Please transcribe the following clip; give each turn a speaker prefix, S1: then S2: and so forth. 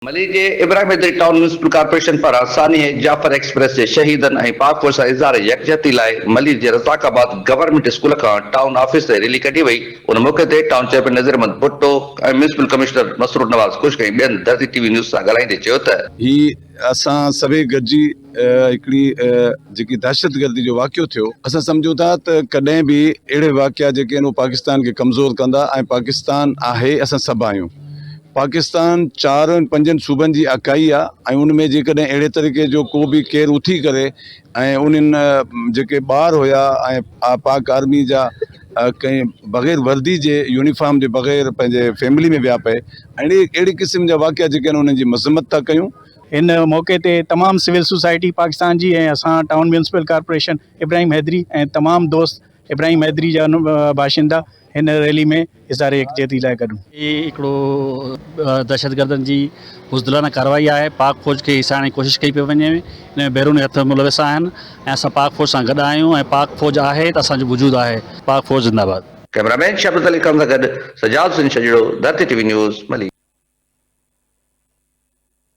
S1: मली जे Ibrahim Hyderi town municipal corporation पारां सानी जाफर एक्सप्रेस जे शहीदनि ऐं पाक फौज सां इज़हार यकजहती लाइ मली जे रज़ाकाबाद गवर्नमेंट स्कूल खां टाउन ऑफिस ते रैली कढी वई। उन मौके ते टाउन चेयरमैन नज़ीर अहमद भुट्टो ऐं म्यूनिसिपल कमिश्नर मसरूर नवाज़ कुश्क ऐं ॿियनि धरती टीवी न्यूज़ सां ॻाल्हाईंदे चयो त
S2: ही असां सभई गॾिजी हिकिड़ी जेकी दहशतगर्दी जो वाक़ियो थियो, असां सम्झूं था त कॾहिं बि अहिड़े वाक़िया जेके आहिनि पाकिस्तान खे कमज़ोर कंदा। ऐं पाकिस्तान आहे, असां सभु आहियूं। पाकिस्तान 4-5 सूबनि जी अकाई आहे ऐं उन में जेकॾहिं अहिड़े तरीक़े जो को बि केरु उथी करे ऐं उन्हनि जेके ॿार हुया ऐं पाक आर्मी जा कंहिं बग़ैर वर्दी जे यूनिफॉर्म जे बग़ैर पंहिंजे फैमिली में विया पए, अहिड़ी क़िस्म जा वाक़िया जेके आहिनि उन्हनि जी मज़म्मत था कयूं।
S3: इन मौके ते तमाम सिविल सोसाइटी पाकिस्तान जी ऐं असां town municipal corporation Ibrahim Haideri ऐं तमाम दोस्त इब्राहिम हैदरी जा बाशिंदा हिन रैली में इज़हार यकजहती लाइ गॾु।
S4: हिकिड़ो दहशतगर्दनि जी बुज़दिलाना कार्रवाई आहे। पाक फ़ौज खे हिसाइण जी कोशिशि कई पई वञे। इन में बैरूनी हथ मुलविस आहिनि ऐं असां पाक फ़ौज सां गॾु आहियूं ऐं पाक फ़ौज आहे त असांजो वजूदु आहे। पाक फ़ौज ज़िंदाबाद।
S1: कैमरामैन शबीर अली खान सां गॾु सजाद सिंह छजड़ो, धरती टीवी न्यूज़ मली।